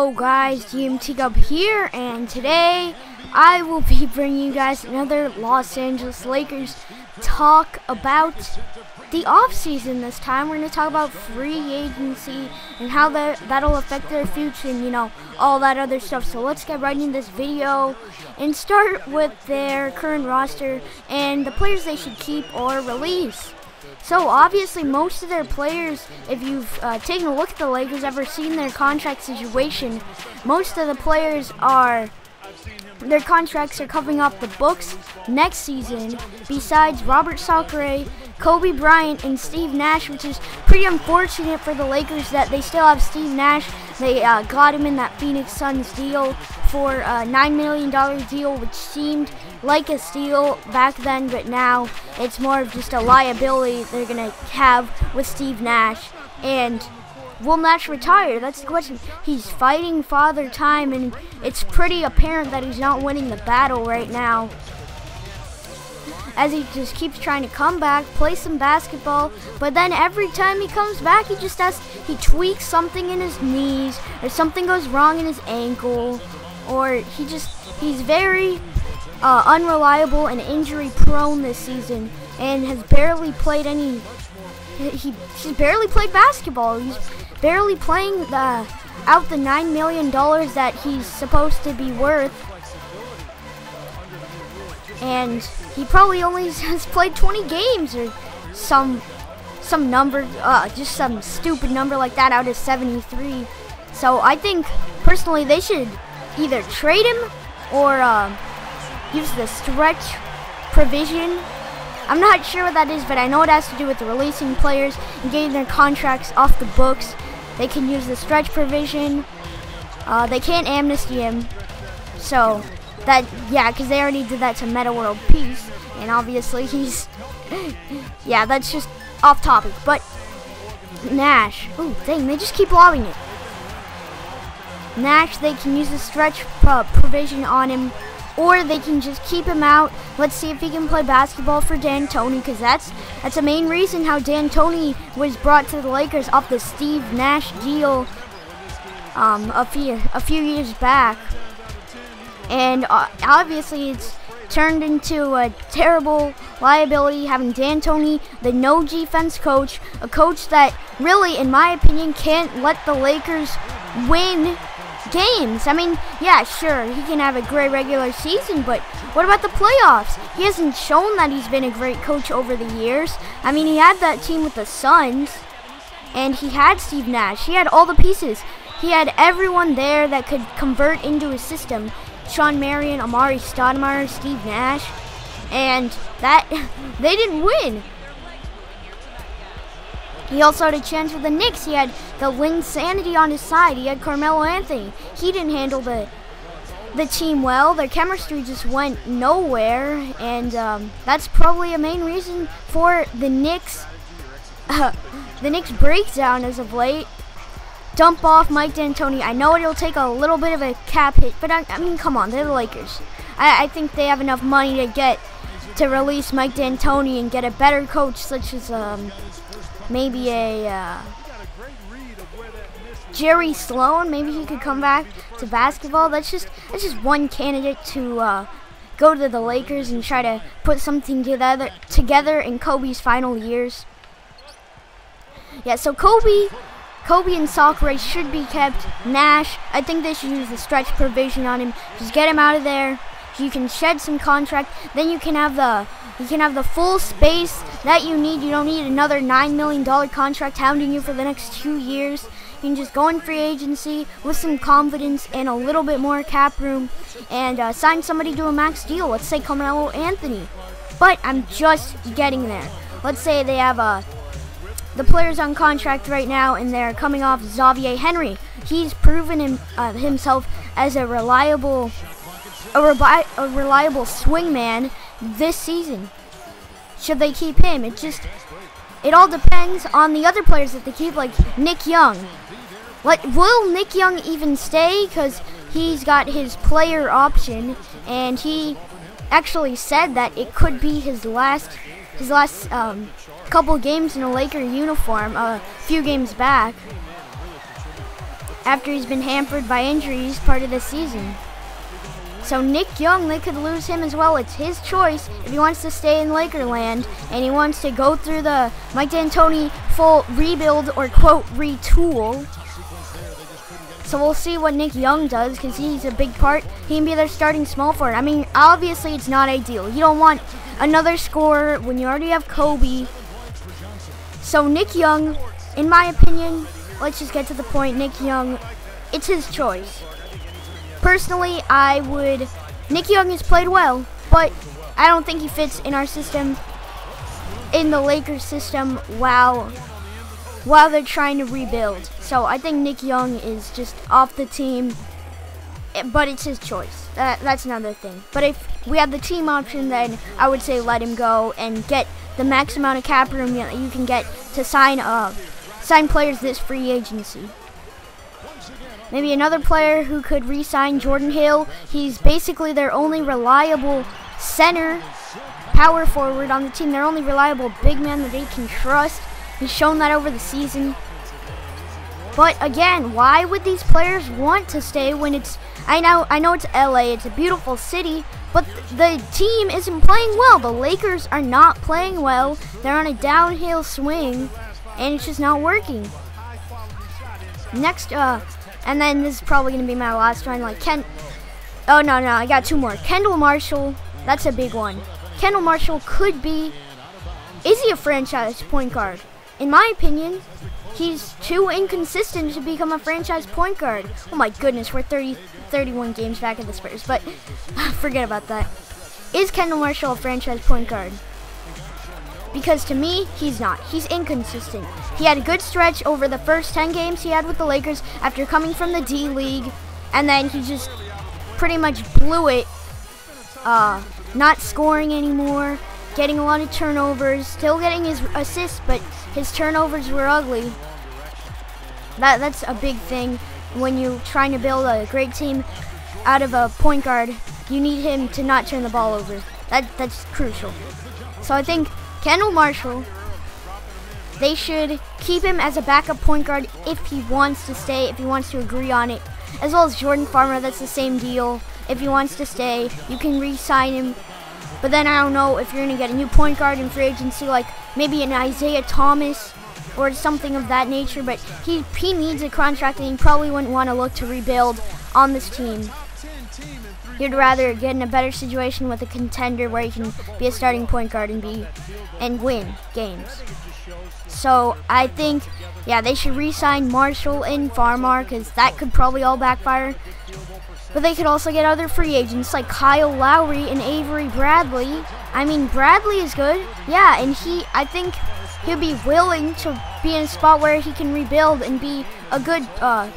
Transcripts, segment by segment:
Hello guys, DMT Gub here, and today I will be bringing you guys another Los Angeles Lakers talk about the offseason. This time we're going to talk about free agency and how that'll affect their future and all that other stuff. So let's get right into this video and start with their current roster and the players they should keep or release. So obviously most of their players, if you've taken a look at the Lakers, ever seen their contract situation, most of the players their contracts are coming off the books next season, besides Robert Sacre, Kobe Bryant, and Steve Nash, which is pretty unfortunate for the Lakers that they still have Steve Nash. They got him in that Phoenix Suns deal for a $9 million deal, which seemed like a steal back then, but now it's more of just a liability they're going to have with Steve Nash. And will Nash retire? That's the question. He's fighting father time, and it's pretty apparent that he's not winning the battle right now, as he just keeps trying to come back, play some basketball, but then every time he comes back, he tweaks something in his knees, or something goes wrong in his ankle, or he's very unreliable and injury prone this season, and has barely played he's barely played basketball. He's barely playing out the $9 million that he's supposed to be worth, and he probably only has played 20 games or some number, just some stupid number like that out of 73. So I think personally they should either trade him or use the stretch provision. I'm not sure what that is, but I know it has to do with releasing players and getting their contracts off the books. They can use the stretch provision. They can't amnesty him. So because they already did that to Meta World Peace, and obviously he's that's just off topic. But Nash, dang, they just keep lobbing it. Nash, they can use the stretch provision on him, or they can just keep him out. Let's see if he can play basketball for D'Antoni, because that's the main reason how D'Antoni was brought to the Lakers off the Steve Nash deal a few years back. And obviously it's turned into a terrible liability having D'Antoni, the no defense coach, a coach that really, in my opinion, can't let the Lakers win games. I mean, yeah, sure, he can have a great regular season, but what about the playoffs? He hasn't shown that he's been a great coach over the years. I mean, he had that team with the Suns, and he had Steve Nash. He had all the pieces. He had everyone there that could convert into his system. Sean Marion, Amari Stoudemire, Steve Nash, and they didn't win. He also had a chance with the Knicks. He had the Linsanity on his side. He had Carmelo Anthony. He didn't handle the team well. Their chemistry just went nowhere, and that's probably a main reason for the Knicks breakdown as of late. Dump off Mike D'Antoni. I know it'll take a little bit of a cap hit, but I mean, come on, they're the Lakers. I think they have enough money to release Mike D'Antoni and get a better coach, such as maybe a Jerry Sloan. Maybe he could come back to basketball. That's just one candidate to go to the Lakers and try to put something together in Kobe's final years. Yeah, so Kobe and Sacre should be kept. Nash, I think they should use the stretch provision on him. Just get him out of there. You can shed some contract. Then you can have the full space that you need. You don't need another $9 million contract hounding you for the next 2 years. You can just go in free agency with some confidence and a little bit more cap room, and sign somebody to a max deal. Let's say Carmelo Anthony. But I'm just getting there. Let's say they have the players on contract right now, and they're coming off Xavier Henry. He's proven himself as a reliable swingman this season. Should they keep him? It all depends on the other players that they keep, like Nick Young. Will Nick Young even stay? Because he's got his player option, and he actually said that it could be his last couple games in a Laker uniform a few games back. after he's been hampered by injuries part of the season. So Nick Young, they could lose him as well. It's his choice if he wants to stay in Lakerland and he wants to go through the Mike D'Antoni full rebuild or quote retool. So we'll see what Nick Young does because he's a big part. He can be their starting small forward. I mean, obviously it's not ideal. You don't want another scorer when you already have Kobe. So Nick Young, in my opinion, let's just get to the point. Nick Young, it's his choice. Personally, Nick Young has played well, but I don't think he fits in our system, in the Lakers system, while they're trying to rebuild. So I think Nick Young is just off the team, but it's his choice. That's another thing. But if we have the team option, then I would say let him go and get the max amount of cap room that you can get to sign players this free agency. Maybe another player who could re-sign Jordan Hill. He's basically their only reliable center, power forward on the team. Their only reliable big man that they can trust. He's shown that over the season. But again, why would these players want to stay when it's... I know it's LA, it's a beautiful city, but the team isn't playing well. The Lakers are not playing well. They're on a downhill swing, and it's just not working. Next, and then this is probably going to be my last one. Oh, no, I got two more. Kendall Marshall, that's a big one. Kendall Marshall could be... Is he a franchise point guard? In my opinion, he's too inconsistent to become a franchise point guard. Oh my goodness, we're 31 games back at the Spurs, but forget about that. Is Kendall Marshall a franchise point guard? Because to me, he's not. He's inconsistent. He had a good stretch over the first 10 games he had with the Lakers after coming from the D-League, and then he just pretty much blew it, not scoring anymore, getting a lot of turnovers, still getting his assists, but his turnovers were ugly. That's a big thing when you're trying to build a great team out of a point guard. You need him to not turn the ball over. That's crucial. So I think Kendall Marshall, they should keep him as a backup point guard if he wants to stay, if he wants to agree on it. As well as Jordan Farmer, that's the same deal. If he wants to stay, you can re-sign him. But then I don't know if you're going to get a new point guard in free agency, like maybe an Isaiah Thomas or something of that nature. But he needs a contract, and he probably wouldn't want to look to rebuild on this team. He'd rather get in a better situation with a contender where he can be a starting point guard and win games. So I think, yeah, they should re-sign Marshall and Farmar because that could probably all backfire. But they could also get other free agents like Kyle Lowry and Avery Bradley. I mean, Bradley is good. Yeah, and I think he'll be willing to be in a spot where he can rebuild and be a good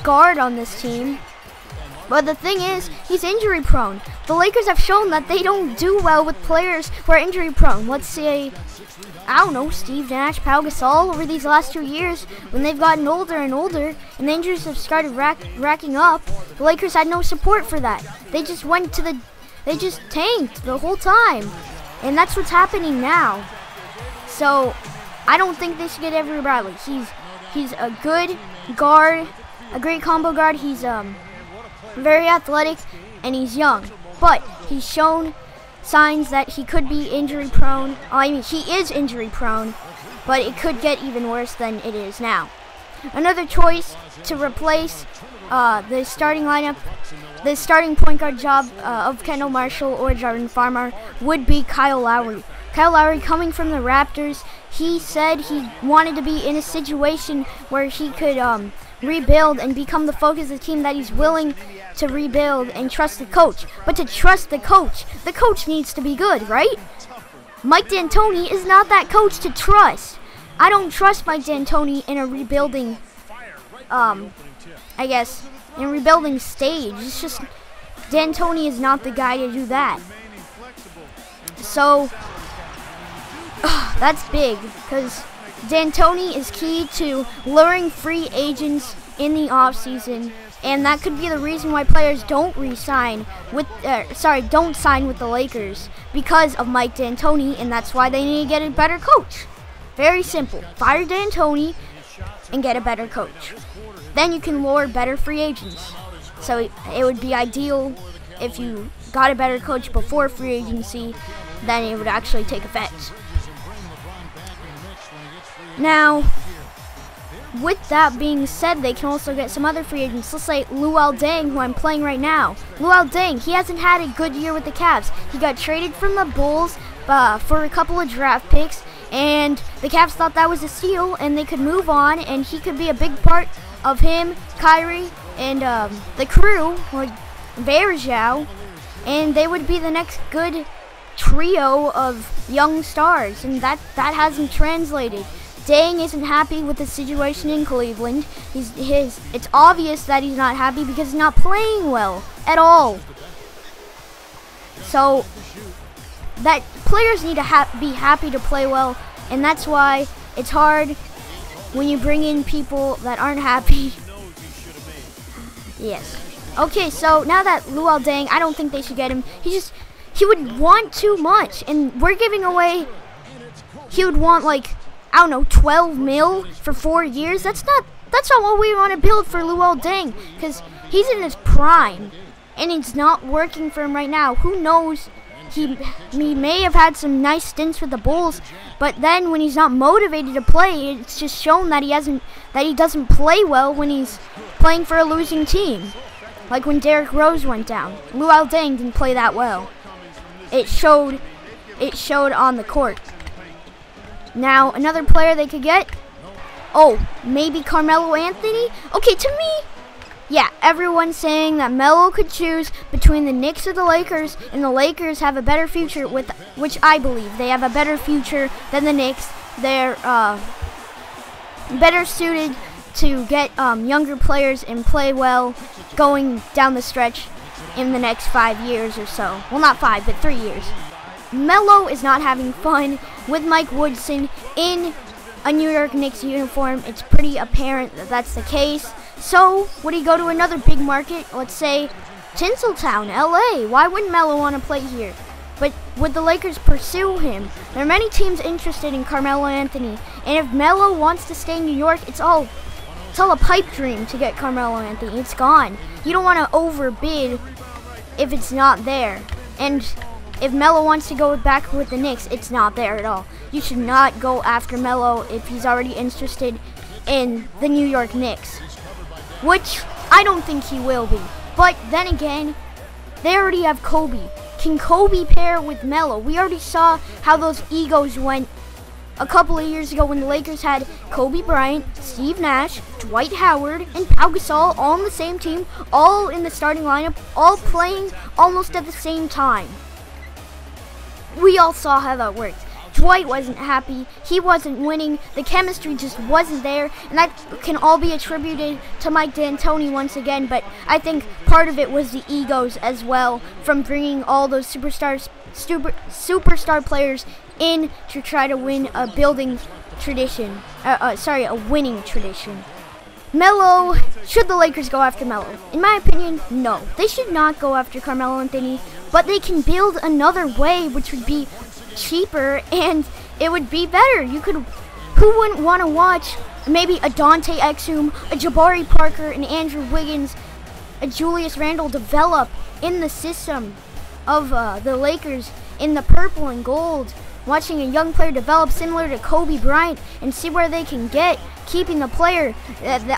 guard on this team. But the thing is, he's injury prone. The Lakers have shown that they don't do well with players who are injury prone. Let's say, I don't know, Steve Nash, Pau Gasol over these last 2 years, when they've gotten older and older and the injuries have started racking up, the Lakers had no support for that. They just they just tanked the whole time. And that's what's happening now. So, I don't think they should get Avery Bradley. He's a good guard, a great combo guard. He's very athletic and he's young. But he's shown signs that he could be injury prone. I mean, he is injury prone, but it could get even worse than it is now. Another choice to replace the starting lineup, the starting point guard job of Kendall Marshall or Jordan Farmar would be Kyle Lowry. Kyle Lowry, coming from the Raptors, he said he wanted to be in a situation where he could rebuild and become the focus of the team, that he's willing to rebuild and trust the coach. But to trust the coach needs to be good, right? Mike D'Antoni is not that coach to trust. I don't trust Mike D'Antoni in a rebuilding, I guess, in a rebuilding stage. It's just, D'Antoni is not the guy to do that. So, that's big, because D'Antoni is key to luring free agents in the offseason, and that could be the reason why players don't sign with the Lakers, because of Mike D'Antoni, and that's why they need to get a better coach. Very simple. Fire D'Antoni and get a better coach. then you can lure better free agents. So it would be ideal if you got a better coach before free agency, then it would actually take effect. Now, with that being said, they can also get some other free agents. Let's say Luol Deng, who I'm playing right now. Luol Deng, he hasn't had a good year with the Cavs. He got traded from the Bulls for a couple of draft picks, and the Cavs thought that was a steal, and they could move on, and he could be a big part of him, Kyrie, and the crew, like Verjao, and they would be the next good trio of young stars, and that hasn't translated. Deng isn't happy with the situation in Cleveland. It's obvious that he's not happy because he's not playing well at all. So that players need to be happy to play well, and that's why it's hard when you bring in people that aren't happy. Yes. Okay, so now that Luol Deng, I don't think they should get him. He would want too much, and we're giving away. He would want like, I don't know, 12 mil for 4 years. That's not what we want to build for Luol Deng, because he's in his prime, and it's not working for him right now. Who knows? He may have had some nice stints with the Bulls, but then when he's not motivated to play, it's just shown that he doesn't play well when he's playing for a losing team. Like when Derrick Rose went down, Luol Deng didn't play that well. It showed on the court. Now, another player they could get, maybe Carmelo Anthony? Okay, to me, yeah, everyone's saying that Melo could choose between the Knicks or the Lakers, and the Lakers have a better future which I believe. They have a better future than the Knicks. They're better suited to get younger players and play well going down the stretch in the next 5 years or so. Well, not 5, but 3 years. Melo is not having fun with Mike Woodson in a New York Knicks uniform. It's pretty apparent that that's the case. So, would he go to another big market? Let's say Tinseltown, LA. Why wouldn't Melo want to play here? But would the Lakers pursue him? There are many teams interested in Carmelo Anthony, and if Melo wants to stay in New York, it's all a pipe dream to get Carmelo Anthony. It's gone. You don't want to overbid if it's not there. And if Melo wants to go back with the Knicks, it's not there at all. You should not go after Melo if he's already interested in the New York Knicks, which I don't think he will be. But then again, they already have Kobe. Can Kobe pair with Melo? We already saw how those egos went a couple of years ago when the Lakers had Kobe Bryant, Steve Nash, Dwight Howard, and Pau Gasol all on the same team, all in the starting lineup, all playing almost at the same time. We all saw how that worked. Dwight wasn't happy, he wasn't winning, the chemistry just wasn't there, and that can all be attributed to Mike D'Antoni once again, but I think part of it was the egos as well, from bringing all those superstar players in to try to win a winning tradition. Melo, should the Lakers go after Melo? In my opinion, no. They should not go after Carmelo Anthony, but they can build another way which would be cheaper and it would be better. Who wouldn't want to watch maybe a Dante Exum, a Jabari Parker, an Andrew Wiggins, a Julius Randle develop in the system of the Lakers in the purple and gold? Watching a young player develop similar to Kobe Bryant and see where they can get, keeping the player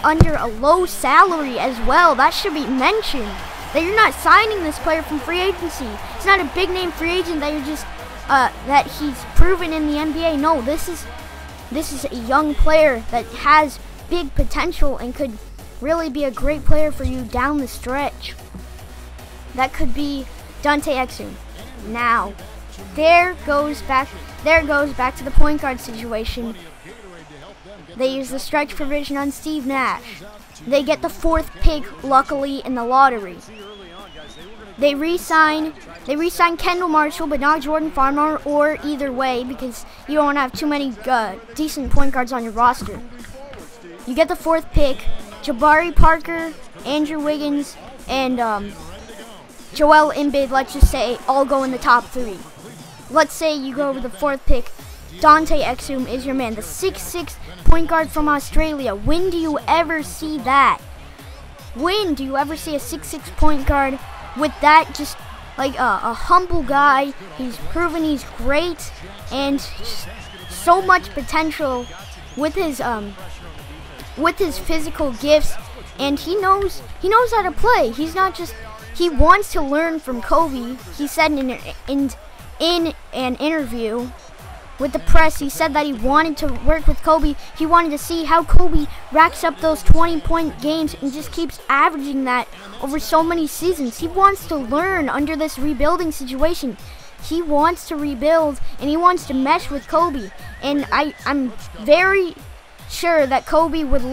under a low salary as well. That should be mentioned. That you're not signing this player from free agency. It's not a big name free agent that you're just that he's proven in the NBA. No, this is a young player that has big potential and could really be a great player for you down the stretch. That could be Dante Exum. Now, there goes back to the point guard situation. They use the stretch provision on Steve Nash. They get the 4th pick, luckily, in the lottery. They re-sign Kendall Marshall, but not Jordan Farmer, or either way, because you don't want to have too many decent point guards on your roster. You get the 4th pick, Jabari Parker, Andrew Wiggins, and Joel Embiid, let's just say, all go in the top 3. Let's say you go with the 4th pick, Dante Exum is your man, the 6'6" point guard from Australia. When do you ever see that? When do you ever see a 6'6" point guard with that, just like a humble guy? He's proven he's great and so much potential with his physical gifts, and he knows how to play. He's not just, he wants to learn from Kobe. He said in an interview with the press, he said that he wanted to work with Kobe. He wanted to see how Kobe racks up those 20-point games and just keeps averaging that over so many seasons. He wants to learn under this rebuilding situation. He wants to rebuild, and he wants to mesh with Kobe. And I'm very sure that Kobe would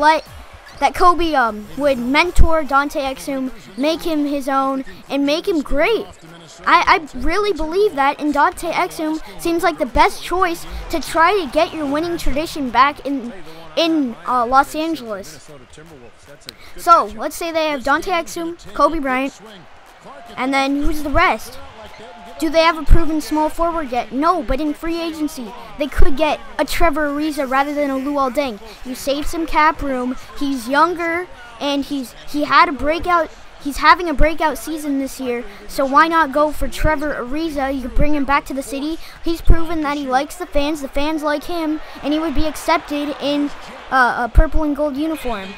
mentor Dante Exum, make him his own, and make him great. I really believe that, and Dante Exum seems like the best choice to try to get your winning tradition back in Los Angeles. So let's say they have Dante Exum, Kobe Bryant, and then who's the rest? Do they have a proven small forward yet? No, but in free agency, they could get a Trevor Ariza rather than a Luol Deng. You save some cap room. He's younger, and he's having a breakout season this year, so why not go for Trevor Ariza? You could bring him back to the city. He's proven that he likes the fans like him, and he would be accepted in a purple and gold uniform.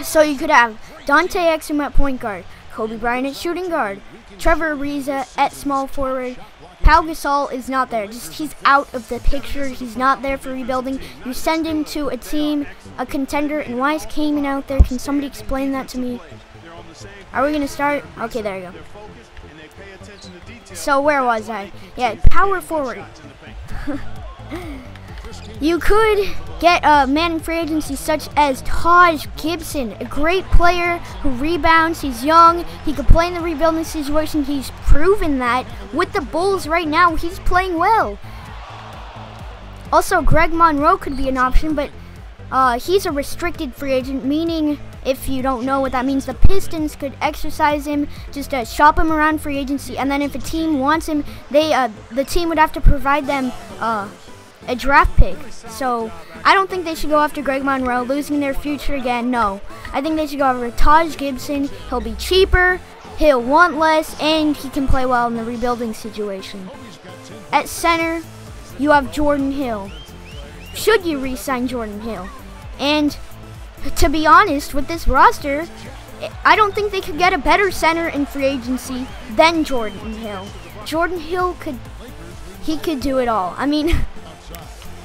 So you could have Dante Exum at point guard, Kobe Bryant at shooting guard, Trevor Ariza at small forward. Pau Gasol is not there. He's out of the picture. He's not there for rebuilding. You send him to a team, a contender, and why is Kaman out there? Can somebody explain that to me? Are we going to start? Okay, there you go. So where was I? Yeah, power forward. You could get a man in free agency such as Taj Gibson, a great player who rebounds. He's young. He could play in the rebuilding situation. He's proven that with the Bulls right now. He's playing well. Also, Greg Monroe could be an option, but he's a restricted free agent, meaning, if you don't know what that means, the Pistons could exercise him, just shop him around free agency, and then if a team wants him, the team would have to provide them a draft pick. So I don't think they should go after Greg Monroe, losing their future again. No, I think they should go after Taj Gibson. He'll be cheaper, he'll want less, and he can play well in the rebuilding situation. At center, you have Jordan Hill. Should you re-sign Jordan Hill? And to be honest, with this roster, I don't think they could get a better center in free agency than Jordan Hill. Jordan Hill could do it all. I mean,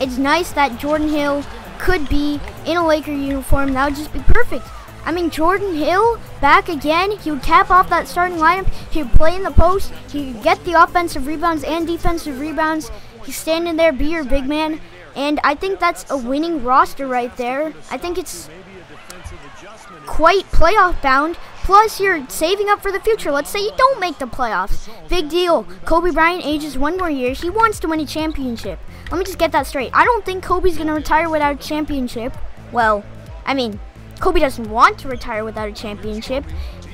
it's nice that Jordan Hill could be in a Laker uniform. That would just be perfect. I mean, Jordan Hill back again. He would cap off that starting lineup. He would play in the post. He would get the offensive rebounds and defensive rebounds. He's standing there, be your big man. And I think that's a winning roster right there. I think it's quite playoff bound. Plus, you're saving up for the future. Let's say you don't make the playoffs. Big deal. Kobe Bryant ages 1 more year. He wants to win a championship. Let me just get that straight. I don't think Kobe's going to retire without a championship. Well, I mean, Kobe doesn't want to retire without a championship.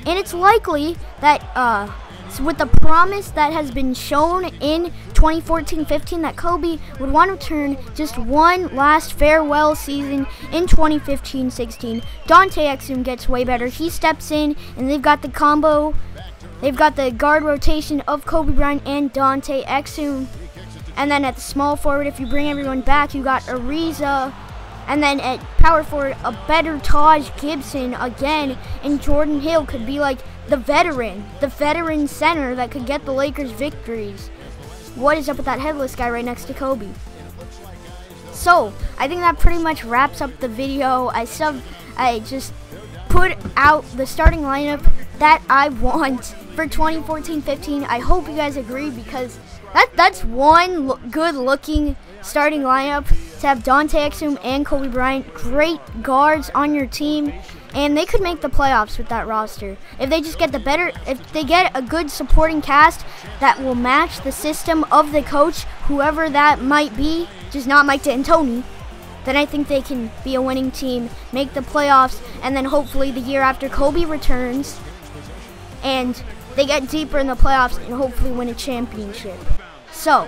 And it's likely that with the promise that has been shown in 2014-15 that Kobe would want to return just one last farewell season in 2015-16. Dante Exum gets way better. He steps in, and they've got the combo. They've got the guard rotation of Kobe Bryant and Dante Exum. And then at the small forward, if you bring everyone back, you got Ariza. And then at power forward, a better Taj Gibson again. And Jordan Hill could be like the veteran center that could get the Lakers victories. What is up with that headless guy right next to Kobe? So, I think that pretty much wraps up the video. I just put out the starting lineup that I want for 2014-15. I hope you guys agree, because that's one good-looking starting lineup to have Dante Exum and Kobe Bryant, great guards on your team, and they could make the playoffs with that roster. If they just get if they get a good supporting cast that will match the system of the coach, whoever that might be, just not Mike D'Antoni, then I think they can be a winning team, make the playoffs, and then hopefully the year after Kobe returns, and they get deeper in the playoffs and hopefully win a championship. So,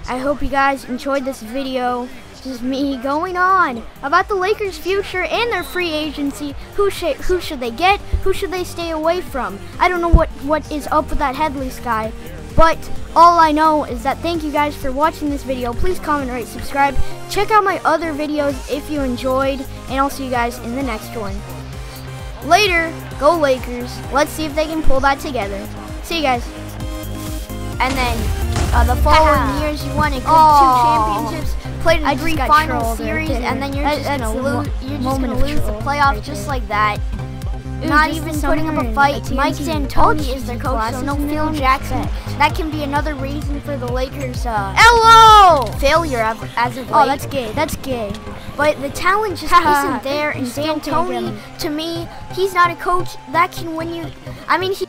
I hope you guys enjoyed this video. This is me going on about the Lakers' future and their free agency. Who should they get? Who should they stay away from? I don't know what is up with that Headless guy, but all I know is that thank you guys for watching this video. Please comment, rate, subscribe. Check out my other videos if you enjoyed, and I'll see you guys in the next one. Later, go Lakers. Let's see if they can pull that together. See you guys. And then the following years, you won a good 2 championships, played in 3 final series, and then you're just gonna lose the playoffs just like that. Not even putting up a fight. Mike D'Antoni is their coach, so no Phil Jackson. That can be another reason for the Lakers' failure as of late. Oh, that's gay. That's gay. But the talent just isn't there, and D'Antoni, to me, he's not a coach that can win you. I mean, he